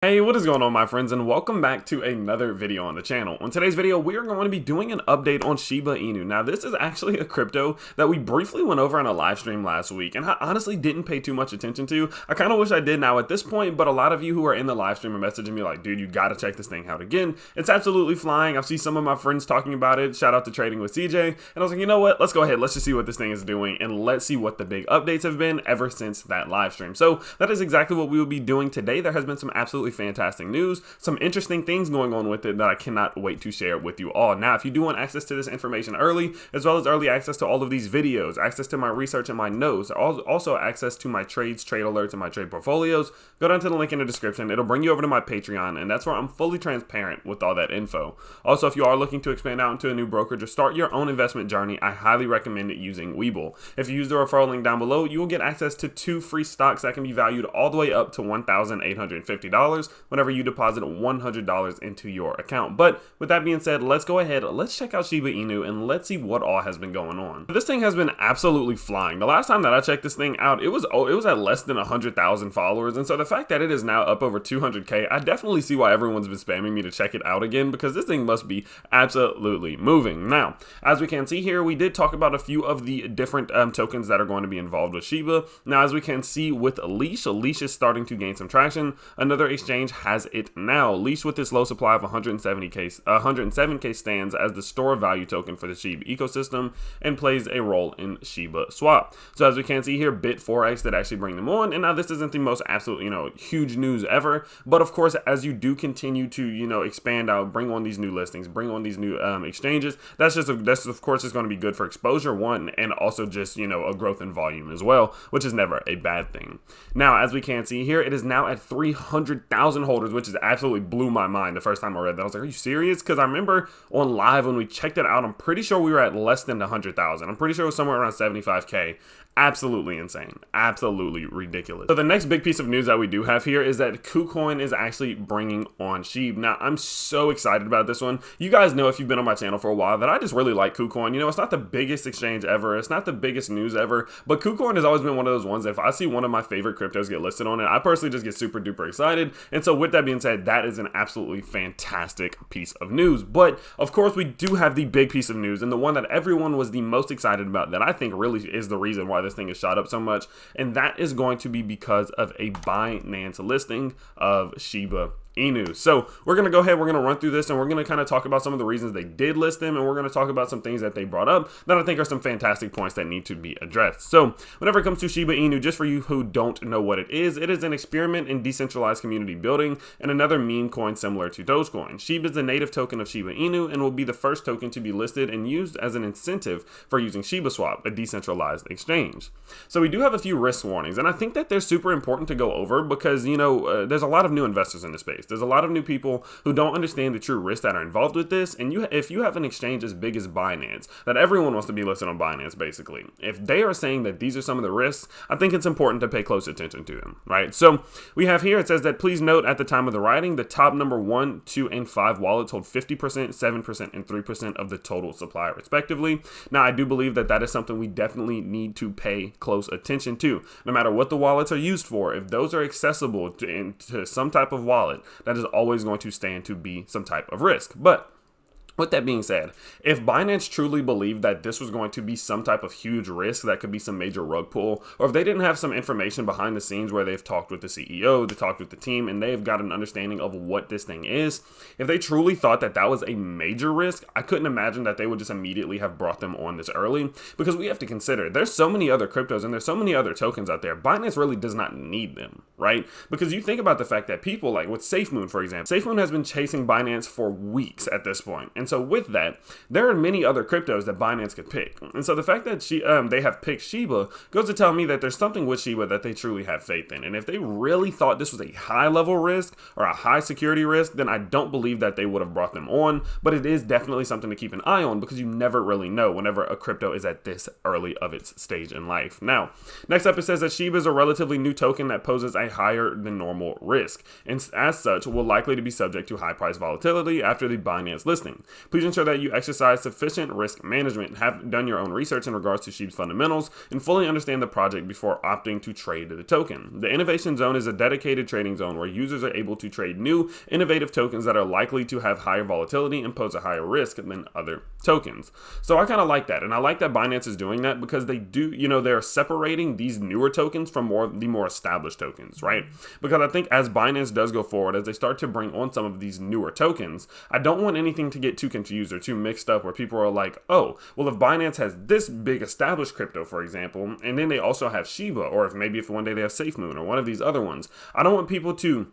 Hey, what is going on, my friends, and welcome back to another video on the channel. In today's video, we are going to be doing an update on Shiba Inu. Now, this is actually a crypto that we briefly went over on a live stream last week, and I honestly didn't pay too much attention to. I kind of wish I did now at this point, but a lot of you who are in the live stream are messaging me like, dude, you got to check this thing out again. It's absolutely flying. I've seen some of my friends talking about it. Shout out to Trading with CJ. And I was like, you know what? Let's go ahead. Let's just see what this thing is doing, and let's see what the big updates have been ever since that live stream. So that is exactly what we will be doing today. There has been some absolutely fantastic news. Some interesting things going on with it that I cannot wait to share with you all. Now, if you do want access to this information early, as well as early access to all of these videos, access to my research and my notes, also access to my trades, trade alerts, and my trade portfolios, go down to the link in the description. It'll bring you over to my Patreon, and that's where I'm fully transparent with all that info. Also, if you are looking to expand out into a new brokerage or start your own investment journey, I highly recommend using Webull. If you use the referral link down below, you will get access to 2 free stocks that can be valued all the way up to $1,850 whenever you deposit $100 into your account. But with that being said, let's go ahead, let's check out Shiba Inu and let's see what all has been going on. This thing has been absolutely flying. The last time that I checked this thing out, it was at less than 100,000 followers, and so the fact that it is now up over 200k, I definitely see why everyone's been spamming me to check it out again, because this thing must be absolutely moving. Now, as we can see here, we did talk about a few of the different tokens that are going to be involved with Shiba. Now, as we can see with Leash is starting to gain some traction. Another exchange has it now. Leash, with its low supply of 107k stands as the store value token for the SHIB ecosystem and plays a role in Shiba Swap. So as we can see here, Bit4x did actually bring them on, and now this isn't the most absolute, huge news ever, but of course, as you do continue to, expand out, bring on these new listings, bring on these new exchanges, that's of course is going to be good for exposure, one, and also just, a growth in volume as well, which is never a bad thing. Now, as we can see here, it is now at 300,000 holders, which is absolutely blew my mind the first time I read that. I was like, are you serious? Because I remember on live when we checked it out, I'm pretty sure we were at less than 100,000. I'm pretty sure it was somewhere around 75k. Absolutely insane. Absolutely ridiculous. So the next big piece of news that we do have here is that KuCoin is actually bringing on SHIB. Now, I'm so excited about this one. You guys know, if you've been on my channel for a while, that I just really like KuCoin. It's not the biggest exchange ever. It's not the biggest news ever, but KuCoin has always been one of those ones that if I see one of my favorite cryptos get listed on it, I personally just get super duper excited. And so with that being said, that is an absolutely fantastic piece of news. But of course, we do have the big piece of news, and the one that everyone was the most excited about, that I think really is the reason why this thing is shot up so much, and that is going to be because of a Binance listing of Shiba Inu. So we're going to go ahead, we're going to run through this, and we're going to kind of talk about some of the reasons they did list them, and we're going to talk about some things that they brought up that I think are some fantastic points that need to be addressed. So whenever it comes to Shiba Inu, just for you who don't know what it is an experiment in decentralized community building and another meme coin similar to Dogecoin. SHIB is the native token of Shiba Inu and will be the first token to be listed and used as an incentive for using Shiba Swap, a decentralized exchange. So we do have a few risk warnings, and I think that they're super important to go over because, there's a lot of new investors in the space. There's a lot of new people who don't understand the true risks that are involved with this. And if you have an exchange as big as Binance, that everyone wants to be listed on Binance, basically, if they are saying that these are some of the risks, I think it's important to pay close attention to them, right? So we have here, it says that please note at the time of the writing, the top number 1, 2, and 5 wallets hold 50%, 7%, and 3% of the total supply, respectively. Now, I do believe that that is something we definitely need to pay close attention to. No matter what the wallets are used for, if those are accessible to some type of wallet, that is always going to stand to be some type of risk. But with that being said, if Binance truly believed that this was going to be some type of huge risk that could be some major rug pull, or if they didn't have some information behind the scenes where they've talked with the CEO, they talked with the team, and they've got an understanding of what this thing is, if they truly thought that that was a major risk, I couldn't imagine that they would just immediately have brought them on this early, because we have to consider there's so many other cryptos and there's so many other tokens out there. Binance really does not need them, right? Because you think about the fact that people like with Safemoon, for example, Safemoon has been chasing Binance for weeks at this point. And so with that, there are many other cryptos that Binance could pick. And so the fact that they have picked Shiba goes to tell me that there's something with Shiba that they truly have faith in. And if they really thought this was a high level risk or a high security risk, then I don't believe that they would have brought them on. But it is definitely something to keep an eye on, because you never really know whenever a crypto is at this early of its stage in life. Now, next up, it says that Shiba is a relatively new token that poses a higher than normal risk, and as such will likely to be subject to high price volatility after the Binance listing. Please ensure that you exercise sufficient risk management, have done your own research in regards to SHIB's fundamentals, and fully understand the project before opting to trade the token. The Innovation Zone is a dedicated trading zone where users are able to trade new, innovative tokens that are likely to have higher volatility and pose a higher risk than other tokens. So I kind of like that, and I like that Binance is doing that because they do, they're separating these newer tokens from the more established tokens, right? Because I think as Binance does go forward, as they start to bring on some of these newer tokens, I don't want anything to get too confused or too mixed up where people are like, oh, well, if Binance has this big established crypto, for example, and then they also have Shiba, or if one day they have Safemoon or one of these other ones, I don't want people to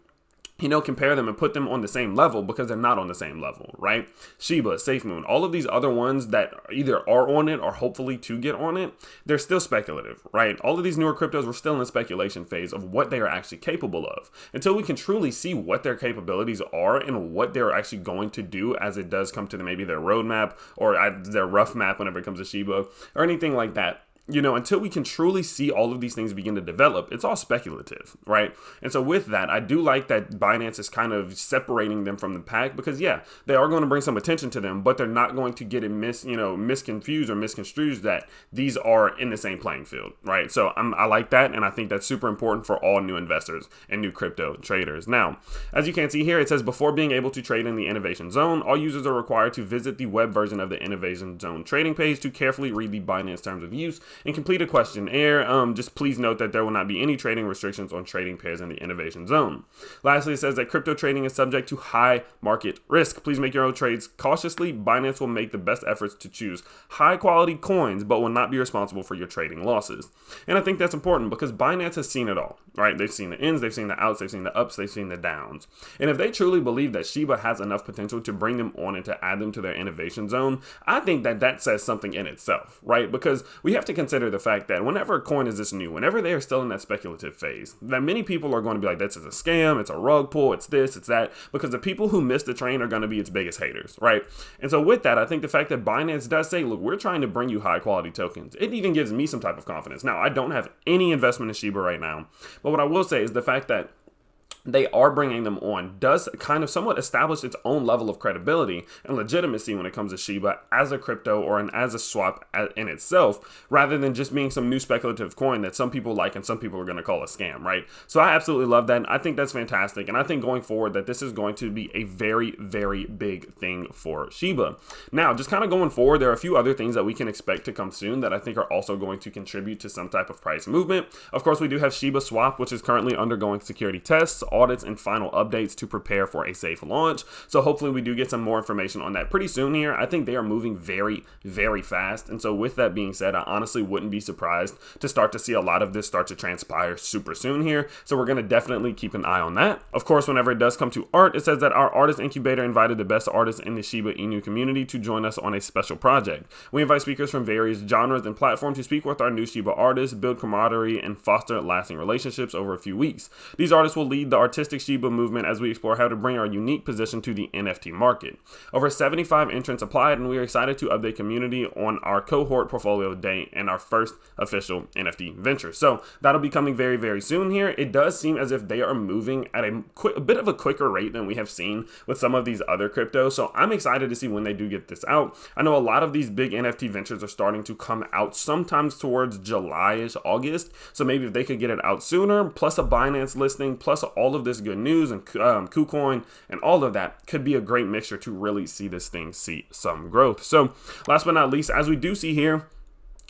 compare them and put them on the same level because they're not on the same level, right? Shiba, Safemoon, all of these other ones that either are on it or hopefully to get on it, they're still speculative, right? All of these newer cryptos, we're still in the speculation phase of what they are actually capable of. Until we can truly see what their capabilities are and what they're actually going to do as it does come to maybe their roadmap or their rough map whenever it comes to Shiba or anything like that. Until we can truly see all of these things begin to develop, it's all speculative, right? And so with that, I do like that Binance is kind of separating them from the pack because, yeah, they are going to bring some attention to them, but they're not going to get it misconfused or misconstrued that these are in the same playing field, right? So I like that, and I think that's super important for all new investors and new crypto traders. Now, as you can see here, it says before being able to trade in the Innovation Zone, all users are required to visit the web version of the Innovation Zone trading page to carefully read the Binance terms of use and complete a questionnaire. Just please note that there will not be any trading restrictions on trading pairs in the Innovation Zone. Lastly, it says that crypto trading is subject to high market risk. Please make your own trades cautiously. Binance will make the best efforts to choose high quality coins, but will not be responsible for your trading losses. And I think that's important because Binance has seen it all, right? They've seen the ins, they've seen the outs, they've seen the ups, they've seen the downs. And if they truly believe that Shiba has enough potential to bring them on and to add them to their Innovation Zone, I think that says something in itself, right? Because we have to consider the fact that whenever a coin is this new, whenever they are still in that speculative phase, that many people are going to be like, this is a scam, it's a rug pull, it's this, it's that, because the people who miss the train are going to be its biggest haters, right? And so with that, I think the fact that Binance does say, look, we're trying to bring you high quality tokens, it even gives me some type of confidence. Now, I don't have any investment in Shiba right now, but what I will say is the fact that they are bringing them on does kind of somewhat establish its own level of credibility and legitimacy when it comes to Shiba as a crypto or as a swap in itself, rather than just being some new speculative coin that some people like and some people are going to call a scam, right? So I absolutely love that. I think that's fantastic. And I think going forward that this is going to be a very, very big thing for Shiba. Now, just kind of going forward, there are a few other things that we can expect to come soon that I think are also going to contribute to some type of price movement. Of course, we do have Shiba Swap, which is currently undergoing security tests, audits, and final updates to prepare for a safe launch. So hopefully we do get some more information on that pretty soon here. I think they are moving very, very fast. And so with that being said, I honestly wouldn't be surprised to start to see a lot of this start to transpire super soon here. So we're going to definitely keep an eye on that. Of course, whenever it does come to art, it says that our artist incubator invited the best artists in the Shiba Inu community to join us on a special project. We invite speakers from various genres and platforms to speak with our new Shiba artists, build camaraderie, and foster lasting relationships over a few weeks. These artists will lead the artistic Shiba movement as we explore how to bring our unique position to the NFT market. Over 75 entrants applied, and we are excited to update community on our cohort portfolio day and our first official NFT venture. So that'll be coming very, very soon here. It does seem as if they are moving at a bit of a quicker rate than we have seen with some of these other cryptos. So I'm excited to see when they do get this out. I know a lot of these big NFT ventures are starting to come out sometimes towards July-ish, August. So maybe if they could get it out sooner, plus a Binance listing, plus all of this good news and KuCoin and all of that could be a great mixture to really see this thing see some growth. So last but not least, as we do see here,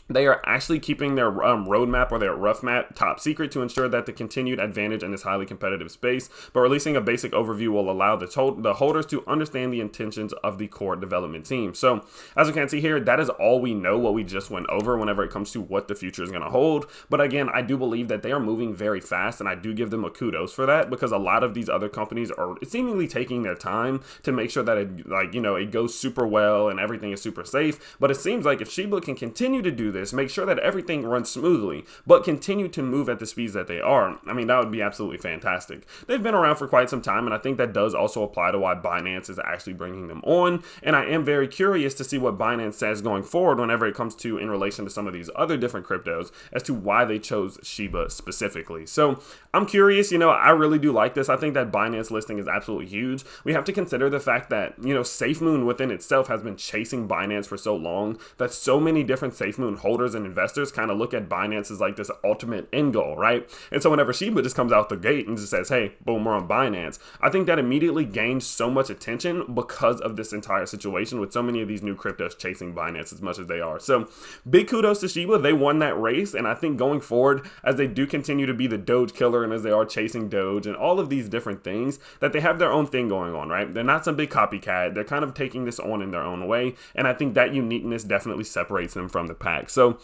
they are actually keeping their roadmap or their rough map top secret to ensure that the continued advantage in this highly competitive space, but releasing a basic overview will allow the holders to understand the intentions of the core development team. So as you can see here, that is all we know, what we just went over whenever it comes to what the future is going to hold. But again, I do believe that they are moving very fast, and I do give them a kudos for that, because a lot of these other companies are seemingly taking their time to make sure that it goes super well and everything is super safe. But it seems like if Shiba can continue to do this, make sure that everything runs smoothly, but continue to move at the speeds that they are, I mean, that would be absolutely fantastic. They've been around for quite some time, and I think that does also apply to why Binance is actually bringing them on, and I am very curious to see what Binance says going forward whenever it comes to in relation to some of these other different cryptos as to why they chose Shiba specifically. So I'm curious, I really do like this. I think that Binance listing is absolutely huge. We have to consider the fact that, Safemoon within itself has been chasing Binance for so long that so many different Safemoon holders and investors kind of look at Binance as like this ultimate end goal, right? And so whenever Shiba just comes out the gate and just says, hey, boom, we're on Binance, I think that immediately gains so much attention because of this entire situation with so many of these new cryptos chasing Binance as much as they are. So big kudos to Shiba. They won that race. And I think going forward, as they do continue to be the Doge killer and as they are chasing Doge and all of these different things, that they have their own thing going on, right? They're not some big copycat. They're kind of taking this on in their own way. And I think that uniqueness definitely separates them from the pack. So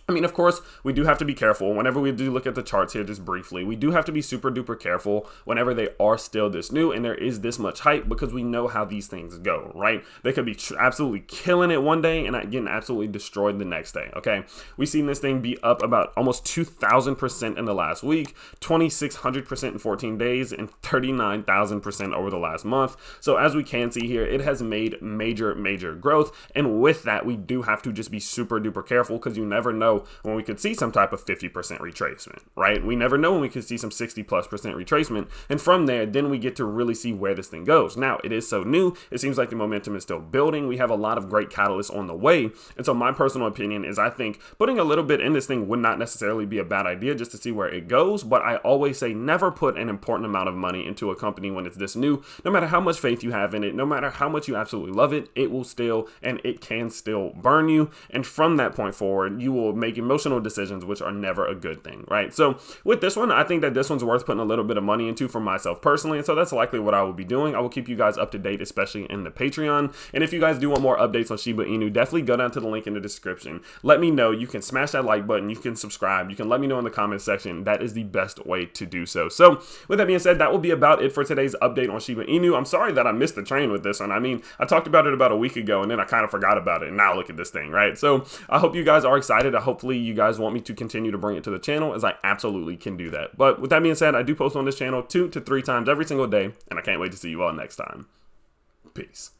I mean, of course, we do have to be careful whenever we do look at the charts here just briefly. We do have to be super duper careful whenever they are still this new and there is this much hype, because we know how these things go, right? They could be absolutely killing it one day and getting absolutely destroyed the next day, okay? We've seen this thing be up about almost 2,000% in the last week, 2,600% in 14 days, and 39,000% over the last month. So as we can see here, it has made major growth. And with that, we do have to just be super duper careful, because you never know when we could see some type of 50% retracement, right? We never know when we could see some 60+% retracement. And from there, then we get to really see where this thing goes. Now, it is so new. It seems like the momentum is still building. We have a lot of great catalysts on the way. And so my personal opinion is I think putting a little bit in this thing would not necessarily be a bad idea just to see where it goes. But I always say never put an important amount of money into a company when it's this new. No matter how much faith you have in it, no matter how much you absolutely love it, it will still, and it can still burn you. And from that point forward, you will make emotional decisions, which are never a good thing, right? So with this one, I think that this one's worth putting a little bit of money into for myself personally. And so that's likely what I will be doing. I will keep you guys up to date, especially in the Patreon. And if you guys do want more updates on Shiba Inu, definitely go down to the link in the description. Let me know. You can smash that like button. You can subscribe. You can let me know in the comment section. That is the best way to do so. So with that being said, that will be about it for today's update on Shiba Inu. I'm sorry that I missed the train with this one. I mean, I talked about it about a week ago and then I kind of forgot about it. And now look at this thing, right? So I hope you guys are excited. Hopefully you guys want me to continue to bring it to the channel, as I absolutely can do that. But with that being said, I do post on this channel 2 to 3 times every single day, and I can't wait to see you all next time. Peace.